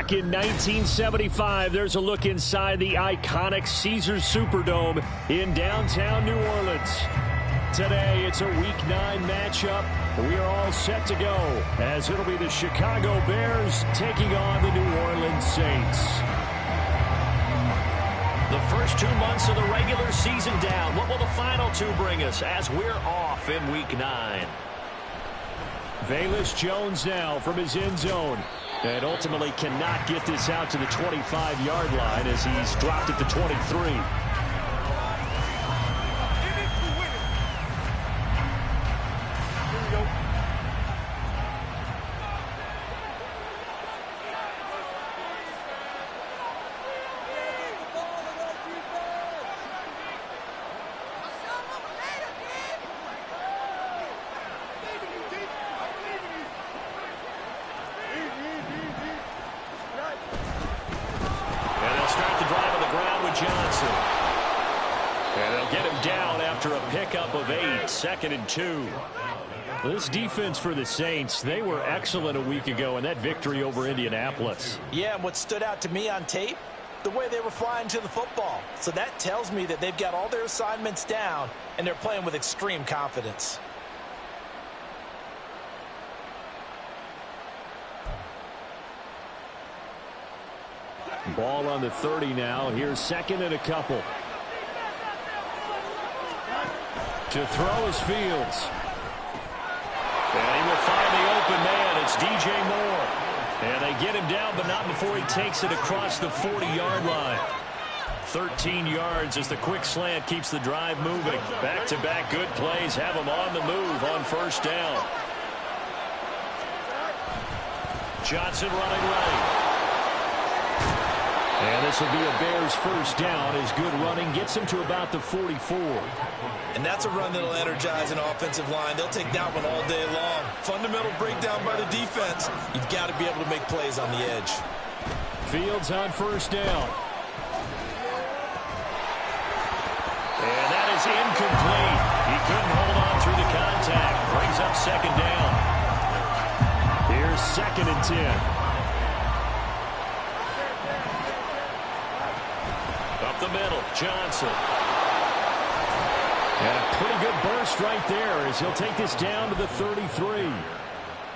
Back in 1975, there's a look inside the iconic Caesars Superdome in downtown New Orleans. Today, it's a Week 9 matchup. We are all set to go, as it'll be the Chicago Bears taking on the New Orleans Saints. The first 2 months of the regular season down. What will the final 2 bring us as we're off in Week 9? Velus Jones now from his end zone. And ultimately cannot get this out to the 25-yard line as he's dropped at the 23. Second and 2. This defense for the Saints, they were excellent a week ago in that victory over Indianapolis. Yeah, and what stood out to me on tape, the way they were flying to the football. So that tells me that they've got all their assignments down, and they're playing with extreme confidence. Ball on the 30 now. Here's second and a couple. To throw is Fields. And he will find the open man. It's DJ Moore. And they get him down, but not before he takes it across the 40-yard line. 13 yards as the quick slant keeps the drive moving. Back-to-back good plays have him on the move on first down. Johnson running right. And this will be a Bears first down as good running gets him to about the 44. And that's a run that'll energize an offensive line. They'll take that one all day long. Fundamental breakdown by the defense. You've got to be able to make plays on the edge. Fields on first down. And that is incomplete. He couldn't hold on through the contact. Brings up second down. Here's second and 10. Up the middle, Johnson. And a pretty good burst right there as he'll take this down to the 33.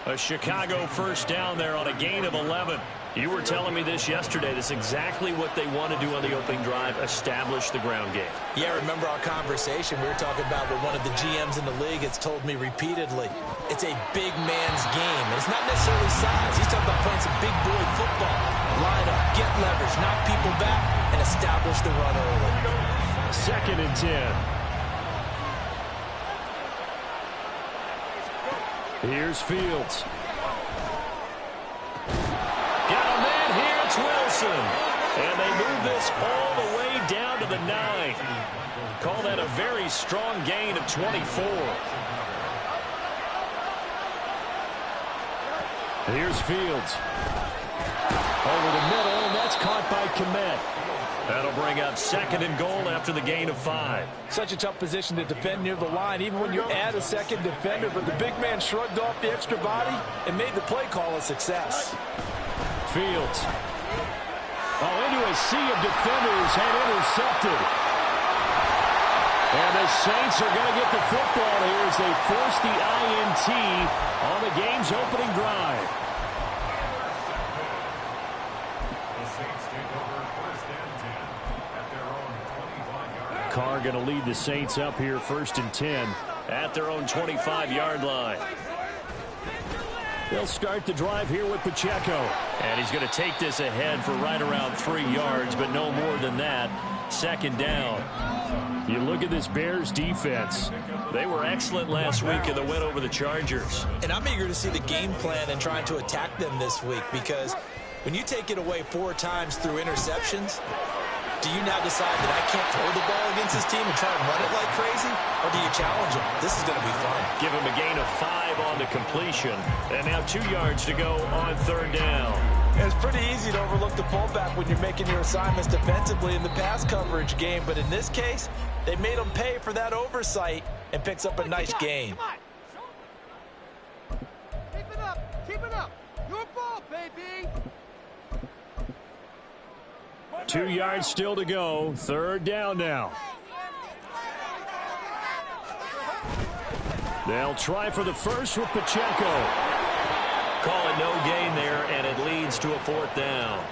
A Chicago first down there on a gain of 11. You were telling me this yesterday. That's exactly what they want to do on the opening drive, establish the ground game. Yeah, remember our conversation. We were talking about what one of the GMs in the league has told me repeatedly. It's a big man's game. And it's not necessarily size. He's talking about playing some big boy football. Line up, get leverage, knock people back, and establish the run early. Second and 10. Here's Fields. Got a man here, it's Wilson. And they move this all the way down to the 9. Call that a very strong gain of 24. Here's Fields. Over the middle, and that's caught by Kmet. That'll bring up second and goal after the gain of 5. Such a tough position to defend near the line, even when you add a second defender. But the big man shrugged off the extra body and made the play call a success. Fields. Oh, into a sea of defenders and intercepted. And the Saints are going to get the football here as they force the INT on the game's opening drive. Carr going to lead the Saints up here first and 10 at their own 25-yard line. They'll start the drive here with Pacheco. And he's going to take this ahead for right around 3 yards, but no more than that. Second down. You look at this Bears defense. They were excellent last week in the win over the Chargers. And I'm eager to see the game plan and trying to attack them this week, because when you take it away 4 times through interceptions, do you now decide that I can't throw the ball against this team and try and run it like crazy? Or do you challenge them? This is going to be fun. Give him a gain of 5 on the completion. And now 2 yards to go on third down. It's pretty easy to overlook the pullback when you're making your assignments defensively in the pass coverage game. But in this case, they made him pay for that oversight and picks up a nice gain. Keep it up. Keep it up. Your ball, baby. 2 yards still to go. 3rd down now. They'll try for the first with Pacheco. Call it no gain there, and it leads to a 4th down.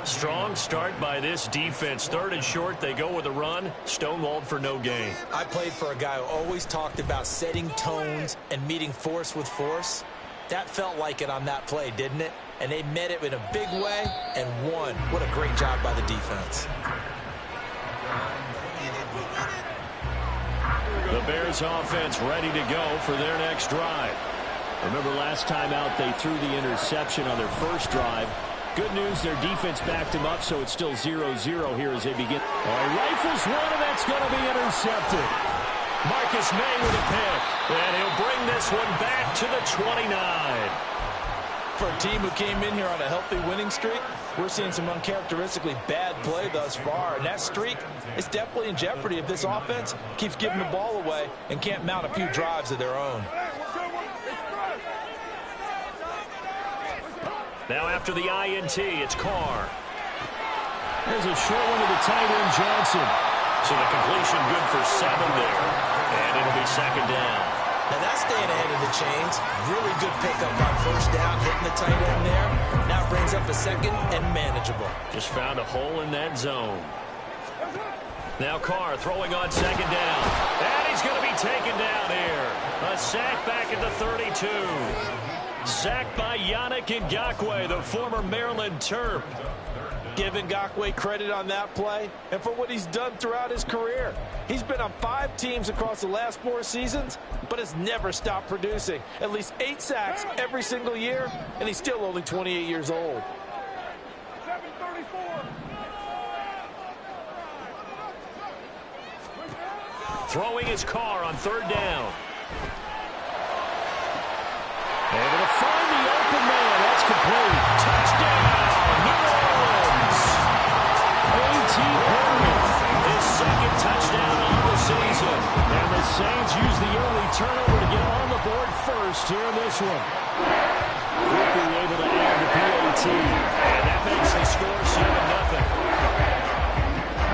Strong start by this defense. 3rd and short, they go with a run. Stonewalled for no gain. I played for a guy who always talked about setting tones and meeting force with force. That felt like it on that play, didn't it? And they met it in a big way and won. What a great job by the defense. The Bears offense ready to go for their next drive. Remember last time out they threw the interception on their first drive. Good news, their defense backed him up, so it's still 0-0 here as they begin. Rifles one, and that's going to be intercepted. Marcus May with a pick, and he'll bring this one back to the 29. For a team who came in here on a healthy winning streak, we're seeing some uncharacteristically bad play thus far. And that streak is definitely in jeopardy if this offense keeps giving the ball away and can't mount a few drives of their own. Now after the INT, it's Carr. There's a short one to the tight end, Johnson. So the completion good for 7 there. And it'll be 2nd down. Now that's staying ahead of the chains. Really good pickup on 1st down, hitting the tight end there. Now brings up a 2nd and manageable. Just found a hole in that zone. Now Carr throwing on 2nd down. And he's going to be taken down here. A sack back at the 32. Sacked by Yannick Ngakoue, the former Maryland Terp. Give Ngakoue credit on that play and for what he's done throughout his career. He's been on 5 teams across the last 4 seasons, but has never stopped producing. At least 8 sacks every single year, and he's still only 28 years old. Throwing his Carr on 3rd down. Able to find the open man. That's complete. Touchdown, New Orleans. A.T. Perry. His 2nd touchdown on the season. And the Saints use the early turnover to get on the board first here in this one. Quickly able to add the PAT. And that makes the score 7-0.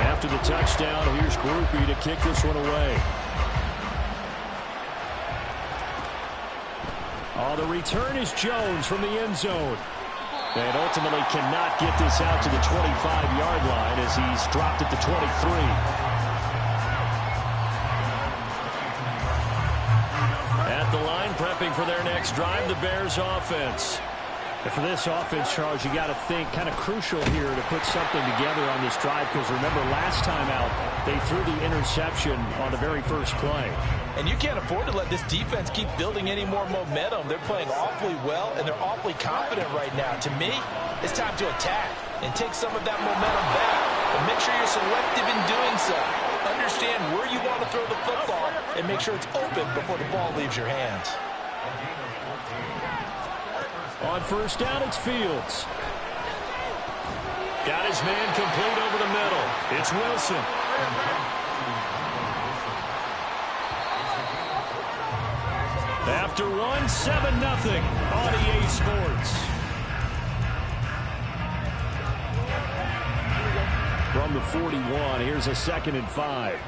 After the touchdown, here's Grupe to kick this one away. Oh, the return is Jones from the end zone. And ultimately cannot get this out to the 25-yard line as he's dropped at the 23. At the line, prepping for their next drive, the Bears offense. And for this offense, Charles, you got to think kind of crucial here to put something together on this drive because remember last time out, they threw the interception on the very first play. And you can't afford to let this defense keep building any more momentum. They're playing awfully well, and they're awfully confident right now. To me, it's time to attack and take some of that momentum back. But make sure you're selective in doing so. Understand where you want to throw the football and make sure it's open before the ball leaves your hands. On 1st down, it's Fields. Got his man complete over the middle. It's Wilson. After 1, 7-0 on EA Sports. From the 41, here's a 2nd and 5.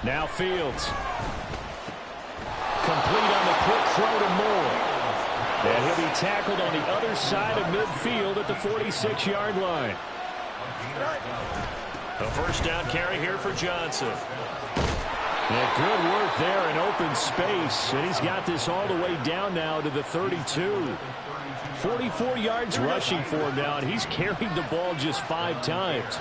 Now Fields. Complete on the quick throw to Moore. And he'll be tackled on the other side of midfield at the 46-yard line. A 1st down carry here for Johnson. Yeah, good work there in open space. And he's got this all the way down now to the 32. 44 yards rushing for him now, and he's carried the ball just 5 times.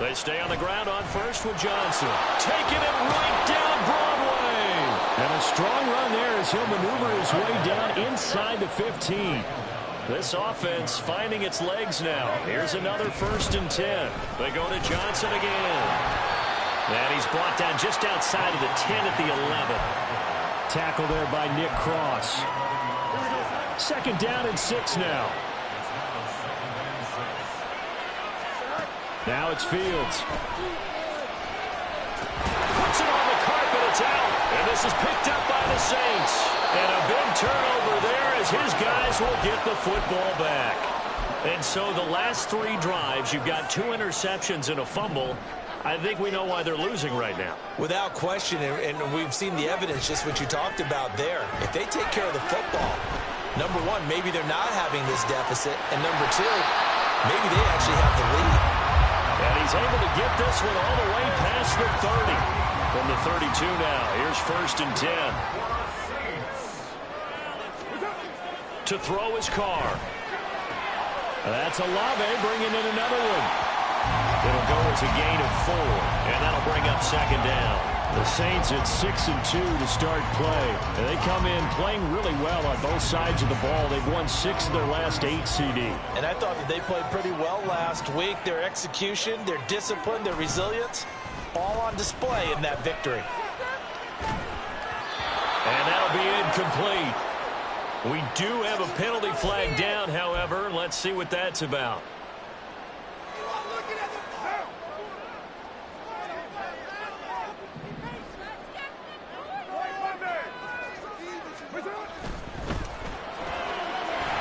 They stay on the ground on 1st with Johnson. Taking it right down Broadway. And a strong run there as he'll maneuver his way down inside the 15. This offense finding its legs now. Here's another 1st and 10. They go to Johnson again. And he's brought down just outside of the 10 at the 11. Tackle there by Nick Cross. 2nd down and 6 now. Now it's Fields. Puts it on the carpet. It's out. This is picked up by the Saints. And a big turnover there as his guys will get the football back. And so the last 3 drives, you've got 2 interceptions and a fumble. I think we know why they're losing right now. Without question, and we've seen the evidence, just what you talked about there. If they take care of the football, number one, maybe they're not having this deficit. And number two, maybe they actually have the lead. And he's able to get this one all the way past the 30. From the 32 now, here's 1st and 10. To throw his Carr. That's Olave bringing in another one. It'll go as a gain of 4, and that'll bring up 2nd down. The Saints at 6-2 to start play. And they come in playing really well on both sides of the ball. They've won 6 of their last 8 CD. And I thought that they played pretty well last week. Their execution, their discipline, their resilience, all on display in that victory. And that'll be incomplete. We do have a penalty flag down, however. Let's see what that's about.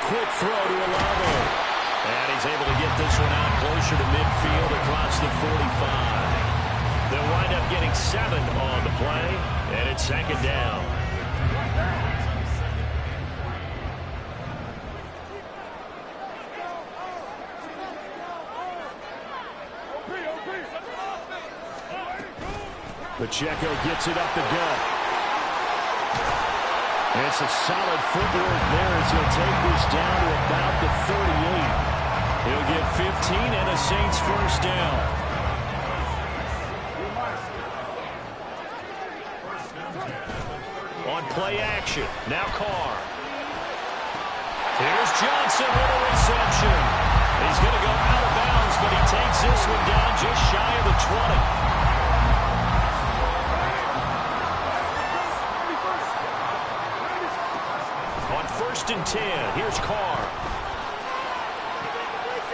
Quick throw to Olave. And he's able to get this one out closer to midfield across the 45. They'll wind up getting 7 on the play, and it's 2nd down. Pacheco gets it up the gut. It's a solid footwork there as he'll take this down to about the 38. He'll get 15 and a Saints 1st down. On play action, now Carr. Here's Johnson with a reception. He's going to go out of bounds, but he takes this one down just shy of the 20. On 1st and 10, here's Carr.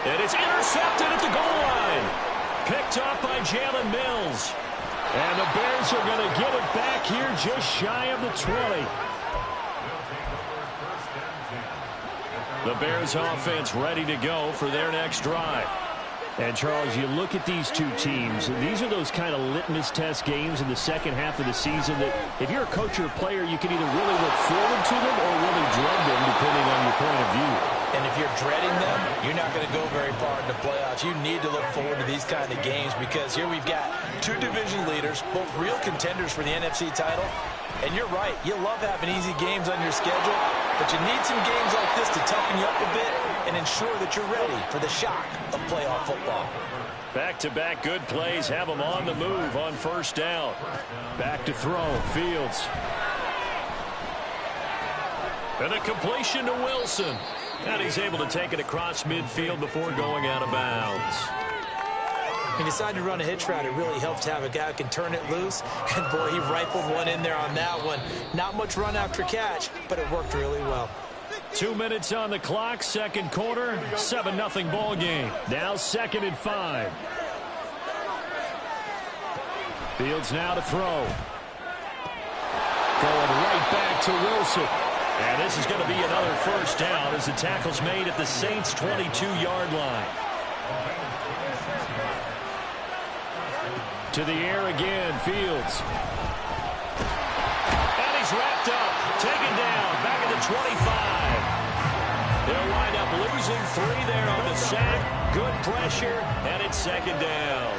And it's intercepted at the goal line. Picked up by Jalen Mills. And the Bears are going to get it back here just shy of the 20. The Bears offense ready to go for their next drive. And, Charles, you look at these two teams, these are those kind of litmus test games in the second half of the season that if you're a coach or a player, you can either really look forward to them or really dread them, depending on your point of view. And if you're dreading them, you're not going to go very far in the playoffs. You need to look forward to these kind of games because here we've got 2 division leaders, both real contenders for the NFC title. And you're right, you love having easy games on your schedule, but you need some games like this to toughen you up a bit and ensure that you're ready for the shock of playoff football. Back-to-back good plays have them on the move on 1st down. Back to throw, Fields. And a completion to Wilson. And he's able to take it across midfield before going out of bounds. He decided to run a hitch route. It really helps to have a guy who can turn it loose. And, boy, he rifled one in there on that one. Not much run after catch, but it worked really well. 2 minutes on the clock, 2nd quarter, 7-0 ball game. Now 2nd and 5. Fields now to throw. Going right back to Wilson. And this is going to be another 1st down as the tackle's made at the Saints' 22-yard line. To the air again, Fields. And he's wrapped up, taken down, back at the 25. They'll wind up losing 3 there on the sack. Good pressure, and it's 2nd down.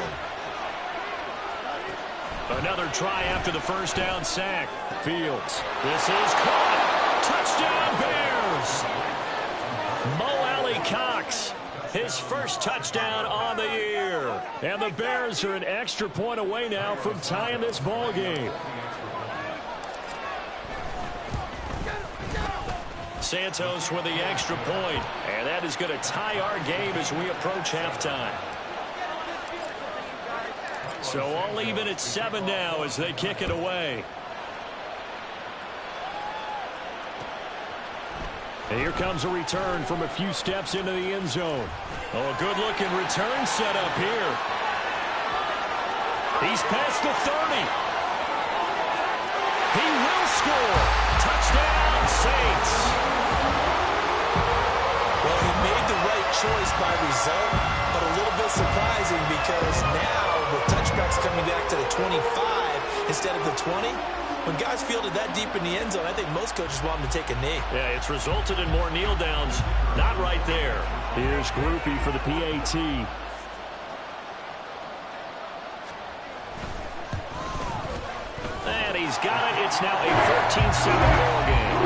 Another try after the 1st down sack. Fields. This is caught. Touchdown, Bears. Mo Alley-Cox. His 1st touchdown on the year. And the Bears are an extra point away now from tying this ball game. Santos with the extra point. And that is going to tie our game as we approach halftime. So all even at 7 now as they kick it away. And here comes a return from a few steps into the end zone. Oh, a good-looking return set up here. He's past the 30. He Saints. Well, he made the right choice by result, but a little bit surprising because now the touchbacks coming back to the 25 instead of the 20. When guys fielded that deep in the end zone, I think most coaches want them to take a knee. Yeah, it's resulted in more kneel downs. Not right there. Here's Grupe for the PAT. And he's got it. It's now a 14-7 ball game.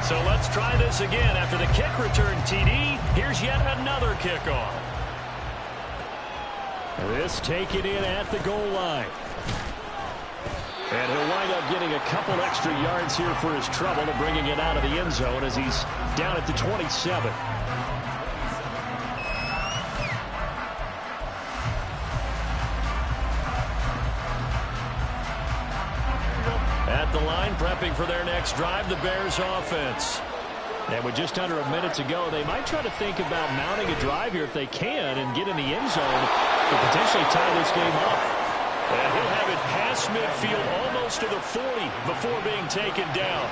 So let's try this again. After the kick return TD, here's yet another kickoff. This taken in at the goal line. And he'll wind up getting a couple extra yards here for his trouble to bringing it out of the end zone as he's down at the 27. At the line, prepping for their next drive, the Bears offense. And with just under a minute to go, they might try to think about mounting a drive here if they can and get in the end zone to potentially tie this game up. And he'll have it past midfield almost to the 40 before being taken down.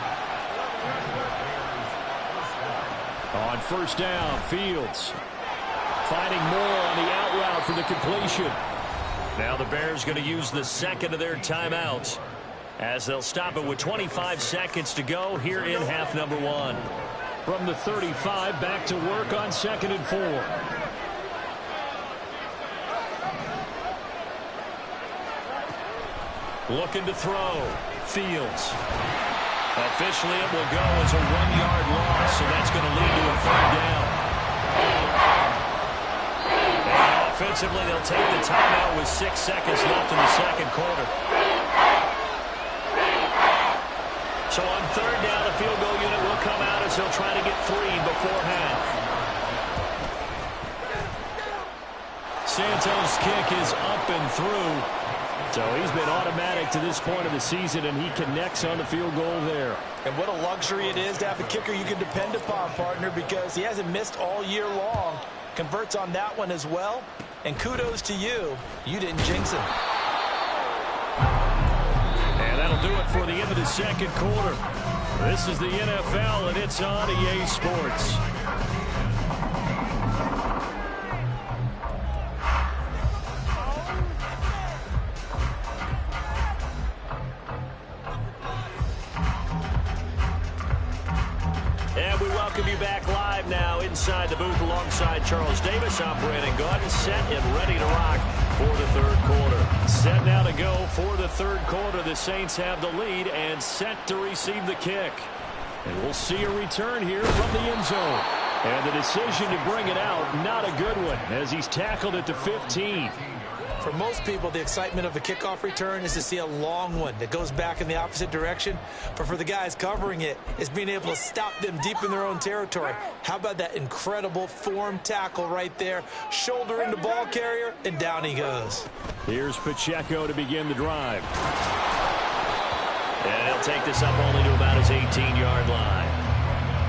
On first down, Fields finding more on the out route for the completion. Now the Bears going to use the second of their timeouts as they'll stop it with 25 seconds to go here in half number one. From the 35, back to work on 2nd and 4. Looking to throw. Fields. Officially, it will go as a 1-yard loss, so that's going to lead to a 3rd down. And offensively, they'll take the timeout with 6 seconds left in the second quarter. So on 3rd down, the field goal unit will come out as he'll try to get 3 before half. Santos' kick is up and through. So he's been automatic to this point of the season, and he connects on the field goal there. And what a luxury it is to have a kicker you can depend upon, partner, because he hasn't missed all year long. Converts on that one as well. And kudos to you. You didn't jinx him. And that'll do it for the end of the second quarter. This is the NFL, and it's on EA Sports. And we welcome you back live now inside the booth alongside Charles Davis. I'm Brandon Gaudin, set and ready to rock for the third quarter. Set now to go for the third quarter. The Saints have the lead and set to receive the kick. And we'll see a return here from the end zone. And the decision to bring it out, not a good one, as he's tackled at the 15. For most people, the excitement of the kickoff return is to see a long one that goes back in the opposite direction. But for the guys covering it, it's being able to stop them deep in their own territory. How about that incredible form tackle right there? Shoulder into ball carrier, and down he goes. Here's Pacheco to begin the drive. And he'll take this up only to about his 18-yard line.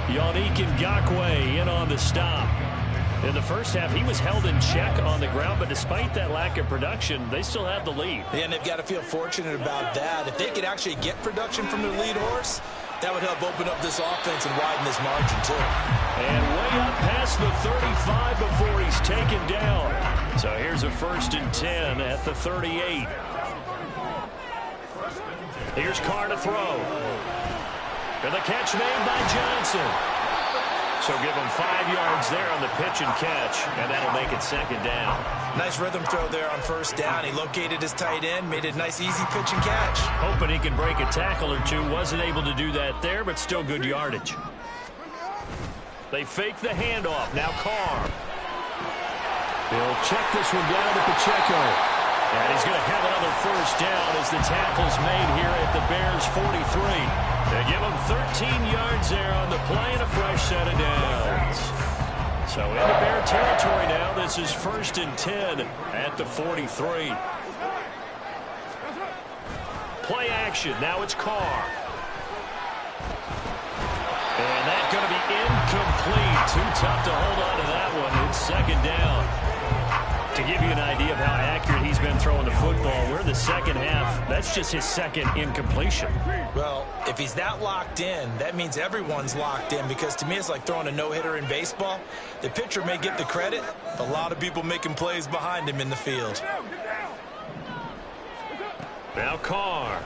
Yannick Ngakoue in on the stop. In the first half, he was held in check on the ground, but despite that lack of production, they still have the lead. And they've got to feel fortunate about that. If they could actually get production from their lead horse, that would help open up this offense and widen this margin, too. And way up past the 35 before he's taken down. So here's a 1st and 10 at the 38. Here's Carr to throw. And the catch made by Johnson. So give him 5 yards there on the pitch and catch, and that'll make it 2nd down. Nice rhythm throw there on 1st down. He located his tight end, made it a nice, easy pitch and catch. Hoping he can break a tackle or two. Wasn't able to do that there, but still good yardage. They fake the handoff. Now Carr. He'll check this one down to Pacheco. And he's going to have another 1st down as the tackle's made here at the Bears 43. They give him 13 yards there on the play and a fresh set of downs. So into Bear territory now. This is 1st and 10 at the 43. Play action. Now it's Carr. And that's going to be incomplete. Too tough to hold on to that one. It's 2nd down. To give you an idea of how accurate he's been throwing the football, we're in the second half. That's just his second incompletion. Well, if he's that locked in, that means everyone's locked in, because to me it's like throwing a no-hitter in baseball. The pitcher may get the credit, but a lot of people making plays behind him in the field. Now Carr.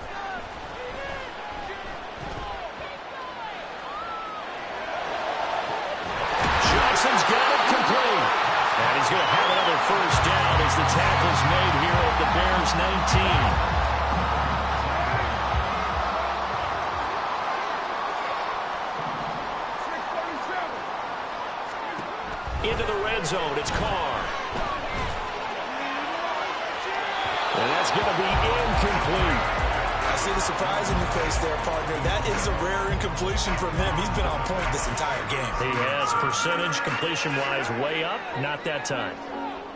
Johnson's got it complete. And he's going to have another first down as the tackle's made here at the Bears 19. Into the red zone, it's Carr. And that's going to be incomplete. I see the surprise in your face there, partner. That is a rare incompletion from him. He's been on point this entire game. He has percentage completion-wise way up, not that time.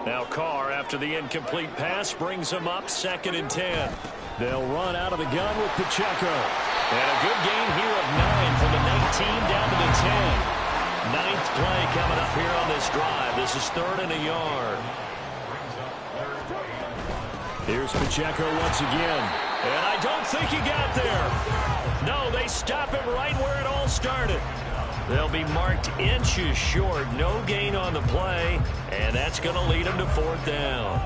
Now Carr, after the incomplete pass, brings him up 2nd and 10. They'll run out of the gun with Pacheco. And a good gain here of 9 from the 19 down to the 10. 9th play coming up here on this drive. This is 3rd and a yard. Here's Pacheco once again. And I don't think he got there. No, they stop him right where it all started. They'll be marked inches short. No gain on the play. And that's going to lead him to 4th down.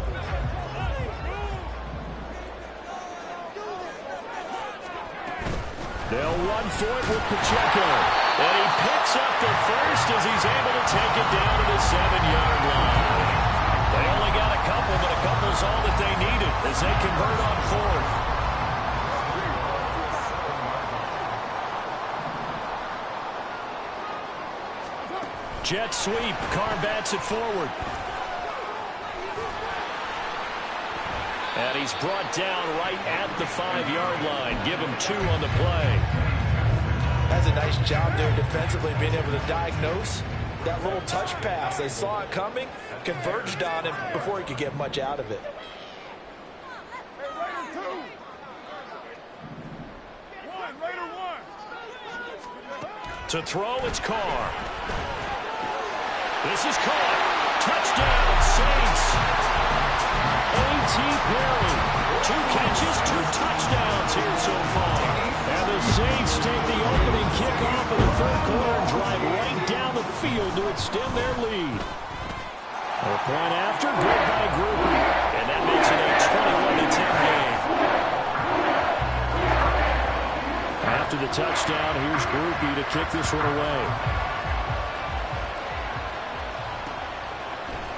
They'll run for it with Pacheco. And he picks up the first as he's able to take it down to the 7-yard line. They only got a couple, but a couple's all that they needed as they convert on 4th. Jet sweep. Carr bats it forward. And he's brought down right at the 5-yard line. Give him 2 on the play. That's a nice job there defensively, being able to diagnose that little touch pass. They saw it coming, converged on him before he could get much out of it. To throw, it's Carr. This is caught. Touchdown, Saints. A.T. Perry. 2 catches, 2 touchdowns here so far. And the Saints take the opening kickoff of the 3rd quarter and drive right down the field to extend their lead. A point after, good by Grupe. And that makes it a 21-10 game. After the touchdown, here's Grupe to kick this one away.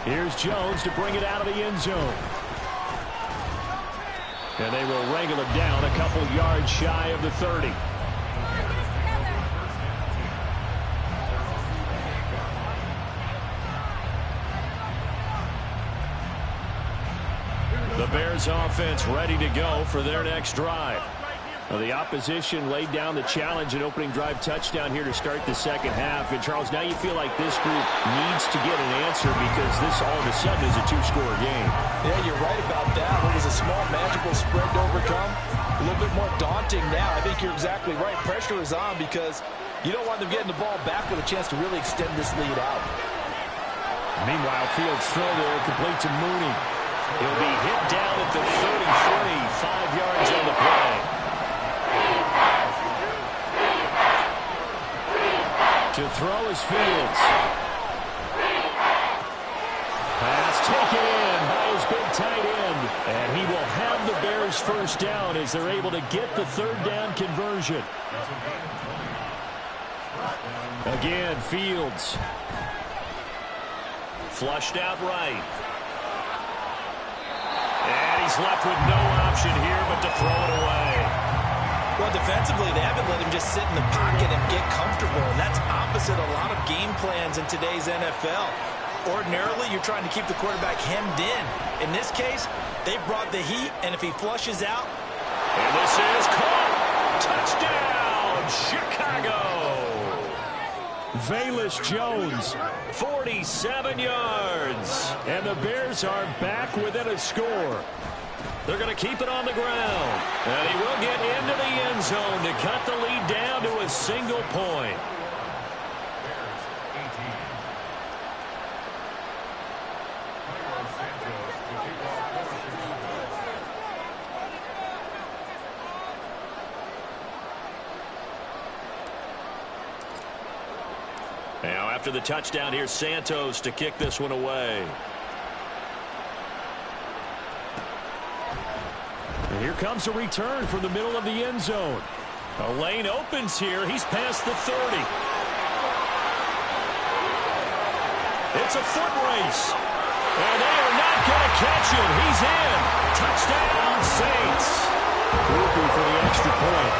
Here's Jones to bring it out of the end zone. And they will wrangle it down a couple yards shy of the 30. The Bears offense ready to go for their next drive. Well, the opposition laid down the challenge and opening drive touchdown here to start the second half. And, Charles, now you feel like this group needs to get an answer because this all of a sudden is a 2-score game. Yeah, you're right about that. It was a small, magical spread to overcome. A little bit more daunting now. I think you're exactly right. Pressure is on because you don't want them getting the ball back with a chance to really extend this lead out. Meanwhile, Fields throw there, complete to Mooney. He'll be hit down at the 33, 5 yards on the play. To throw is Fields. Pass taken in by his big tight end. And he will have the Bears first down as they're able to get the 3rd down conversion. Again, Fields. Flushed out right. And he's left with no option here but to throw it away. Well, defensively, they haven't let him just sit in the pocket and get comfortable, and that's opposite a lot of game plans in today's NFL. Ordinarily, you're trying to keep the quarterback hemmed in. In this case, they brought the heat, and if he flushes out... And this is caught. Touchdown, Chicago. Velus Jones, 47 yards. And the Bears are back within a score. They're going to keep it on the ground. And he will get into the end zone to cut the lead down to a single point. Now after the touchdown, here's Santos to kick this one away. And here comes a return from the middle of the end zone. A lane opens here. He's past the 30. It's a foot race. And they are not going to catch him. He's in. Touchdown, Saints. Groupie for the extra point.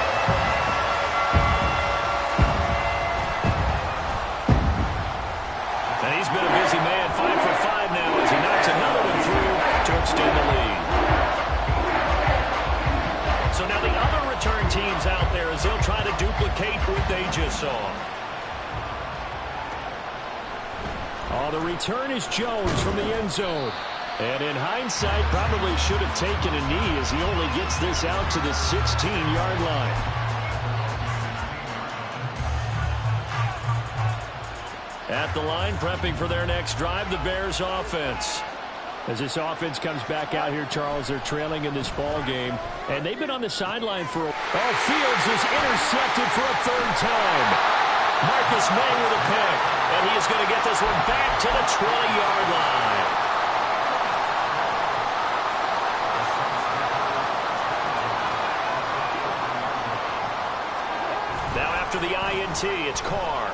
And he's been a busy man. 5 for 5 now as he knocks another one through to extend the lead. So now the other return teams out there as they'll try to duplicate what they just saw. Oh, the return is Jones from the end zone. And in hindsight, probably should have taken a knee as he only gets this out to the 16-yard line. At the line, prepping for their next drive, the Bears offense. As this offense comes back out here, Charles, they're trailing in this ball game. And they've been on the sideline for a while. Oh, Fields is intercepted for a third time. Marcus May with a pick. And he is going to get this one back to the 20-yard line. Now after the INT, it's Carr.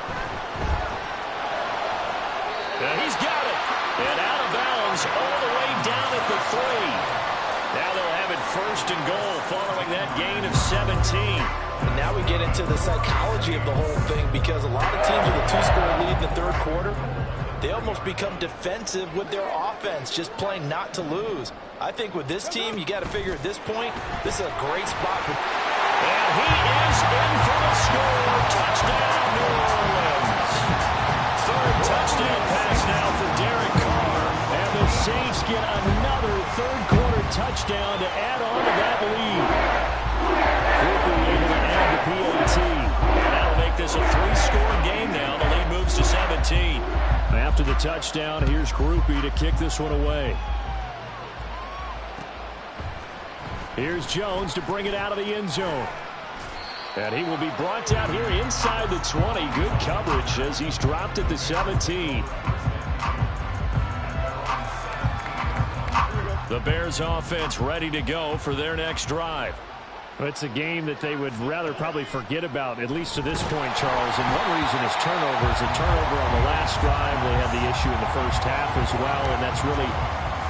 And he's got it. And out of bounds all the way down at the 3. Now they'll have it first and goal following that gain of 17. And now we get into the psychology of the whole thing because a lot of teams with a 2-score lead in the third quarter, they almost become defensive with their offense, just playing not to lose. I think with this team, you got to figure at this point, this is a great spot. And he is in for the score. Touchdown, New Orleans. Third touchdown pass now for Derek Carr. And the Saints get another third-quarter touchdown to add on to that lead. Quickly able to add the PAT. And that'll make this a 3-score game now. The lead moves to 17. After the touchdown, here's Groupie to kick this one away. Here's Jones to bring it out of the end zone. And he will be brought down here inside the 20. Good coverage as he's dropped at the 17. The Bears offense ready to go for their next drive. It's a game that they would rather probably forget about, at least to this point, Charles. And one reason is turnovers. A turnover on the last drive. They had the issue in the first half as well, and that's really,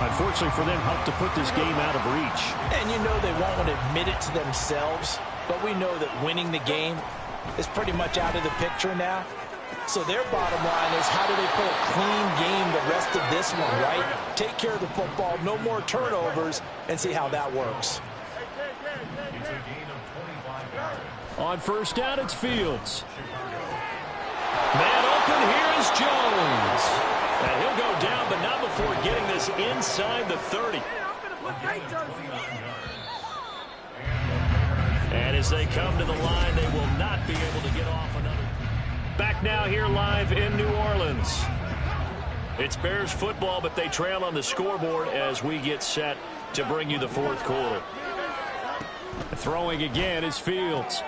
unfortunately for them, helped to put this game out of reach. And you know they won't want to admit it to themselves, but we know that winning the game is pretty much out of the picture now. So their bottom line is how do they play a clean game the rest of this one, right? Take care of the football, no more turnovers, and see how that works. On first down, it's Fields. Man open, here is Jones. And he'll go down, but not before getting this inside the 30. And as they come to the line, they will not be able to get off another. Back now here live in New Orleans. It's Bears football, but they trail on the scoreboard as we get set to bring you the fourth quarter. Throwing again is Fields.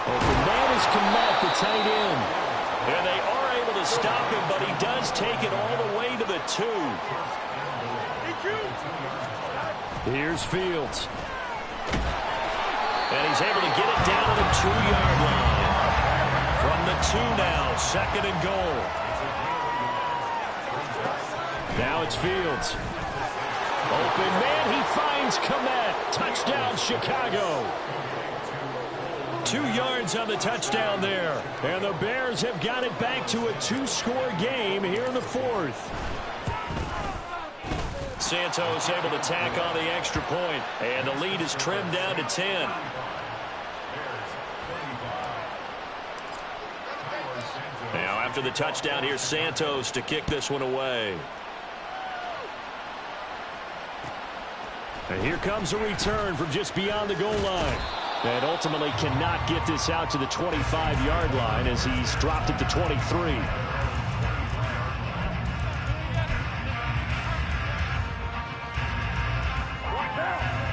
Open man is Kmet, the tight end. And they are able to stop him, but he does take it all the way to the 2. Here's Fields. And he's able to get it down to the 2-yard line. From the 2 now, second and goal. Now it's Fields. Open man, he finds Kmet. Touchdown, Chicago. 2 yards on the touchdown there. And the Bears have got it back to a 2-score game here in the fourth. Santos able to tack on the extra point, and the lead is trimmed down to 10. Now after the touchdown, here's Santos to kick this one away. And here comes a return from just beyond the goal line. And ultimately cannot get this out to the 25-yard line as he's dropped it to 23.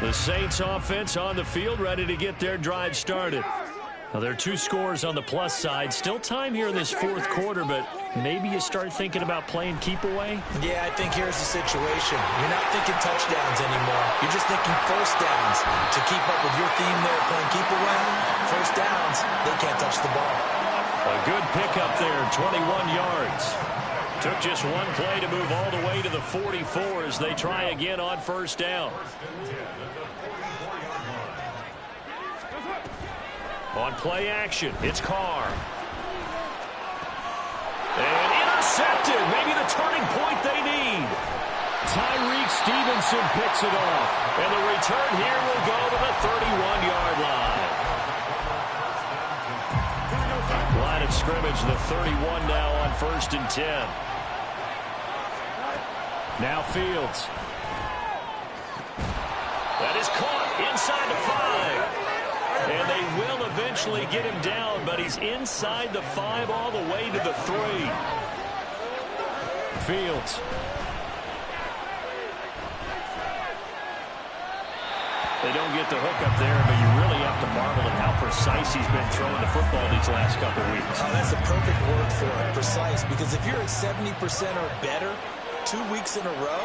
The Saints offense on the field ready to get their drive started. Well, there are two scores on the plus side. Still time here in this fourth quarter, but maybe you start thinking about playing keep away? Yeah, I think here's the situation. You're not thinking touchdowns anymore. You're just thinking first downs. To keep up with your theme there, playing keep away, first downs, they can't touch the ball. A good pickup there, 21 yards. Took just one play to move all the way to the 44 as they try again on first down. On play action, it's Carr. And intercepted. Maybe the turning point they need. Tyreek Stevenson picks it off. And the return here will go to the 31-yard line. Line of scrimmage, the 31 now on 1st and 10. Now Fields. That is caught inside the 5. And they will eventually get him down, but he's inside the 5 all the way to the 3. Fields. They don't get the hook up there, but you really have to marvel at how precise he's been throwing the football these last couple of weeks. Oh, that's the perfect word for it, precise, because if you're at 70% or better 2 weeks in a row,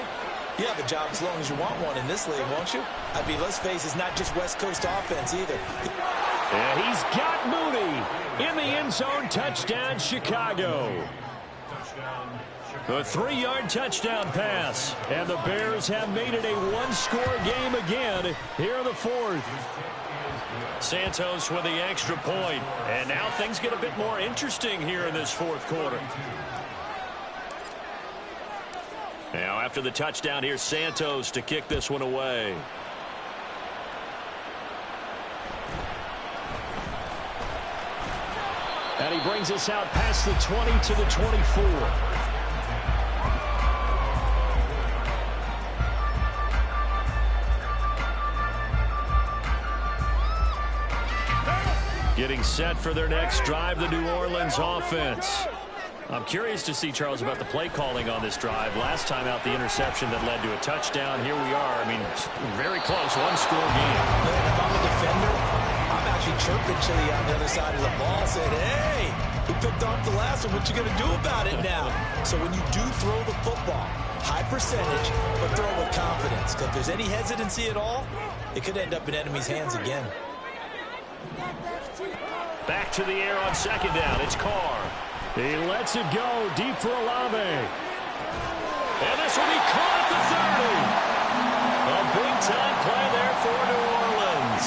you have a job as long as you want one in this league, won't you? I mean, let's face it, it's not just West Coast offense either. And he's got Mooney in the end zone. Touchdown, Chicago. A 3-yard touchdown pass. And the Bears have made it a one-score game again here in the fourth. Santos with the extra point. And now things get a bit more interesting here in this fourth quarter. Now, after the touchdown, here's Santos to kick this one away. And he brings us out past the 20 to the 24. Getting set for their next drive, the New Orleans offense. I'm curious to see, Charles, about the play calling on this drive. Last time out, the interception that led to a touchdown. Here we are. I mean, very close, one-score game. Man, if I'm a defender, I'm actually chirping Chili on the other side of the ball, saying, hey, who picked off the last one? What you going to do about it now? So when you do throw the football, high percentage, but throw it with confidence. Because if there's any hesitancy at all, it could end up in enemy's hands again. Back to the air on second down. It's Carr. He lets it go deep for Olave. And this will be caught at the 30. A big-time play there for New Orleans.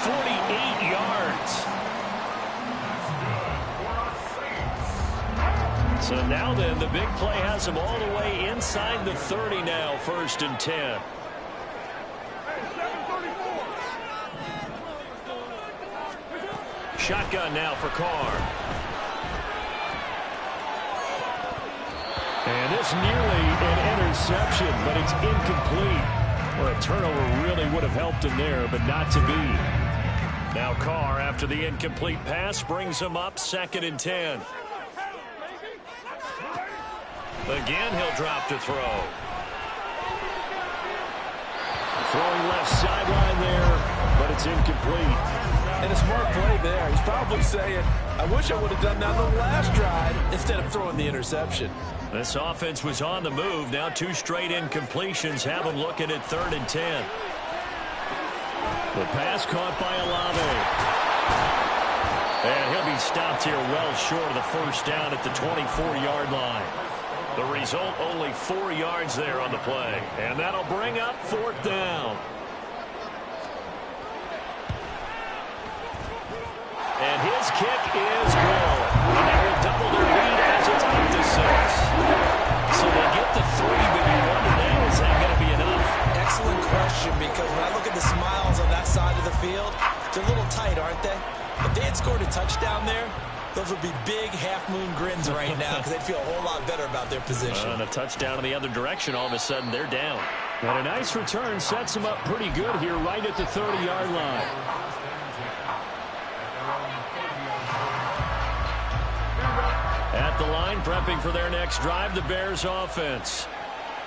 48 yards. So now then, the big play has him all the way inside the 30 now, 1st and 10. Shotgun now for Carr. And it's nearly an interception, but it's incomplete. Well, a turnover really would have helped him there, but not to be. Now Carr, after the incomplete pass, brings him up 2nd and 10. Again, he'll drop to throw. Throwing left sideline there, but it's incomplete. And a smart play there. He's probably saying, I wish I would have done that on the last drive instead of throwing the interception. This offense was on the move. Now 2 straight incompletions have them looking at 3rd and 10. The pass caught by Olave. And he'll be stopped here well short of the first down at the 24-yard line. The result, only 4 yards there on the play. And that'll bring up 4th down. And his kick is good. And they will double their lead as it's up to 6. So they get the 3, but you wonder now, is that going to be enough? Excellent question, because when I look at the smiles on that side of the field, they're a little tight, aren't they? If they had scored a touchdown there, those would be big half-moon grins right now because they'd feel a whole lot better about their position. And a touchdown in the other direction, all of a sudden they're down. And a nice return sets them up pretty good here right at the 30-yard line. At the line, prepping for their next drive, the Bears offense.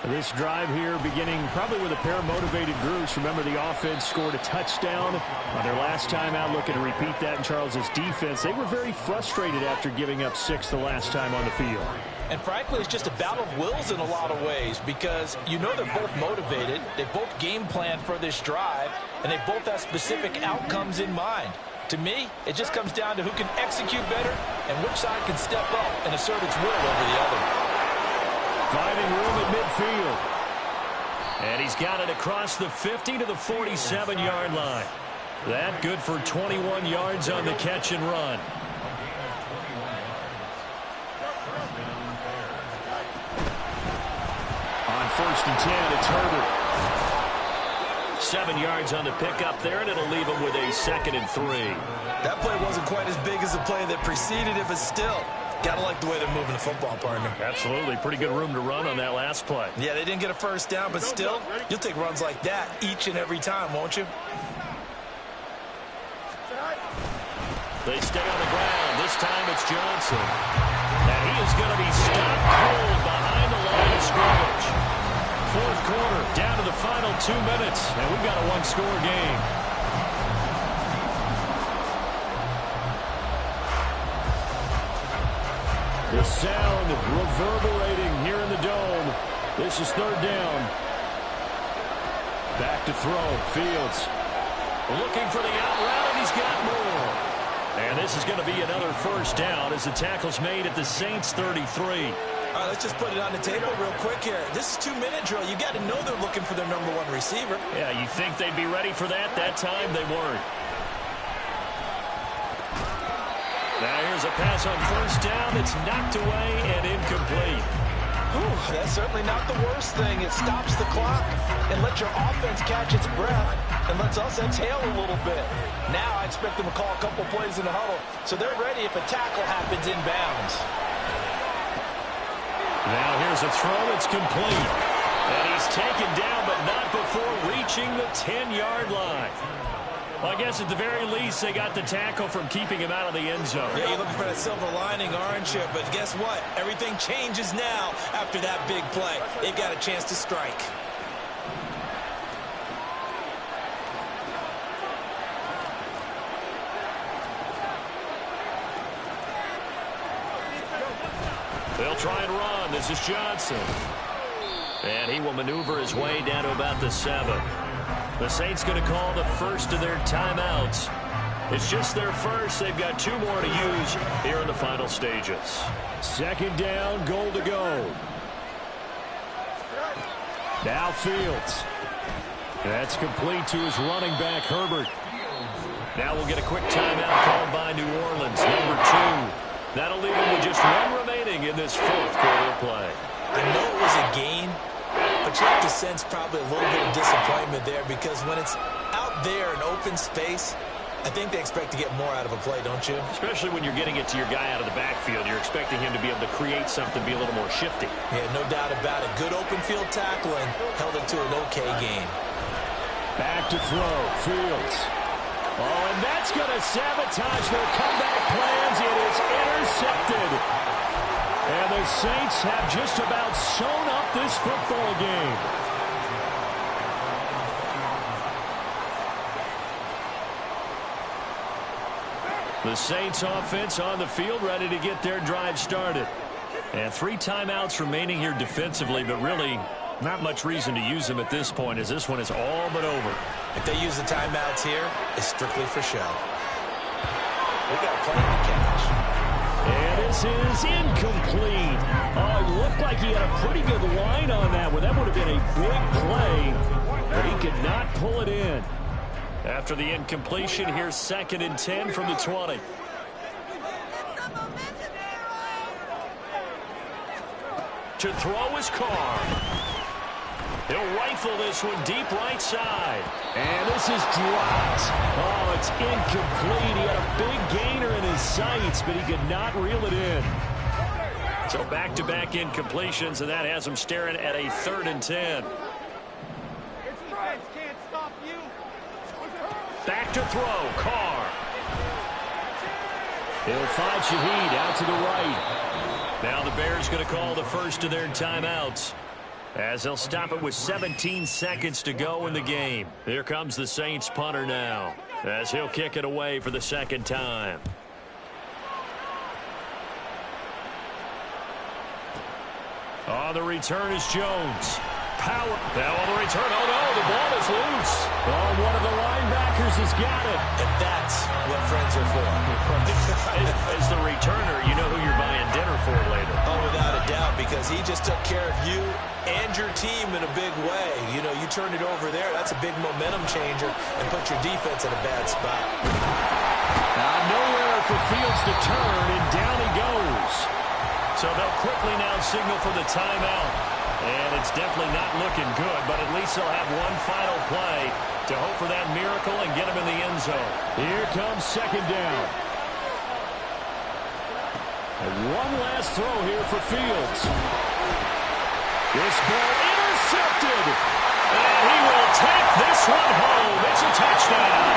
This drive here beginning probably with a pair of motivated groups. Remember, the offense scored a touchdown on their last time out, looking to repeat that in Charles's defense. They were very frustrated after giving up 6 the last time on the field. And frankly, it's just a battle of wills in a lot of ways because you know they're both motivated. They both game planned for this drive, and they both have specific outcomes in mind. To me, it just comes down to who can execute better and which side can step up and assert its will over the other. Finding room at midfield. And he's got it across the 50 to the 47-yard line. That good for 21 yards on the catch and run. On 1st and 10, it's Herbert. 7 yards on the pickup there, and it'll leave him with a 2nd and 3. That play wasn't quite as big as the play that preceded it, but still, gotta like the way they're moving the football, partner. Absolutely. Pretty good room to run on that last play. Yeah, they didn't get a first down, but still, you'll take runs like that each and every time, won't you? They stay on the ground. This time it's Johnson. And he is going to be stopped cold behind the line of scrimmage. 4th quarter, down to the final 2 minutes, and we've got a one-score game. The sound reverberating here in the dome. This is 3rd down. Back to throw. Fields Looking for the out route, and he's got more. And this is going to be another 1st down as the tackle's made at the Saints 33. All right, let's just put it on the table real quick here. This is 2-minute drill. You got to know they're looking for their number 1 receiver. Yeah, you think they'd be ready for that? That time they weren't. Now here's a pass on 1st down. It's knocked away and incomplete. Whew, that's certainly not the worst thing. It stops the clock and lets your offense catch its breath and lets us exhale a little bit. Now I expect them to call a couple plays in the huddle so they're ready if a tackle happens inbounds. Now here's a throw. It's complete. And he's taken down, but not before reaching the 10-yard line. Well, I guess at the very least, they got the tackle from keeping him out of the end zone. Yeah, you're looking for that silver lining, aren't you? But guess what? Everything changes now after that big play. They've got a chance to strike. They'll try and run. This is Johnson. And he will maneuver his way down to about the 7. The Saints going to call the first of their timeouts. It's just their first. They've got 2 more to use here in the final stages. 2nd down, goal to go. Now Fields. That's complete to his running back, Herbert. Now we'll get a quick timeout called by New Orleans, number 2. That'll leave him with just 1 remaining in this 4th quarter play. I know it was a gain, but you have to sense probably a little bit of disappointment there because when it's out there in open space, I think they expect to get more out of a play, don't you? Especially when you're getting it to your guy out of the backfield. You're expecting him to be able to create something, be a little more shifty. Yeah, no doubt about it. Good open field tackling held it to an okay game. Back to throw. Fields. Oh, and that's going to sabotage their comeback plans. It is intercepted. And the Saints have just about sewn up this football game. The Saints offense on the field ready to get their drive started. And 3 timeouts remaining here defensively, but really not much reason to use them at this point as this one is all but over. If they use the timeouts here, it's strictly for show. We got a play in the catch. And this is incomplete. Oh, it looked like he had a pretty good line on that one. That would have been a big play, but he could not pull it in. After the incompletion, here's 2nd and 10 from the 20. To throw is Carr. He'll rifle this one deep right side. And this is dropped. Oh, it's incomplete. He had a big gainer in his sights, but he could not reel it in. So back-to-back incompletions, and that has him staring at a 3rd and 10. Back to throw, Carr. He'll find Shaheed out to the right. Now the Bears going to call the first of their timeouts. as they'll stop it with 17 seconds to go in the game. Here comes the Saints punter now, as he'll kick it away for the second time. On the return is Jones. Power. Now on the return. Oh, no, the ball is loose. Oh, one of the linebackers has got it. And that's what friends are for. As the returner, you know who you're buying dinner for later. Oh, without a doubt, because he just took care of you and your team in a big way. You know, you turned it over there. That's a big momentum changer and put your defense in a bad spot. Nowhere for Fields to turn, and down he goes. So they'll quickly now signal for the timeout. And it's definitely not looking good, but at least they'll have one final play to hope for that miracle and get him in the end zone. Here comes second down. And one last throw here for Fields. This ball intercepted. And he will take this one home. It's a touchdown.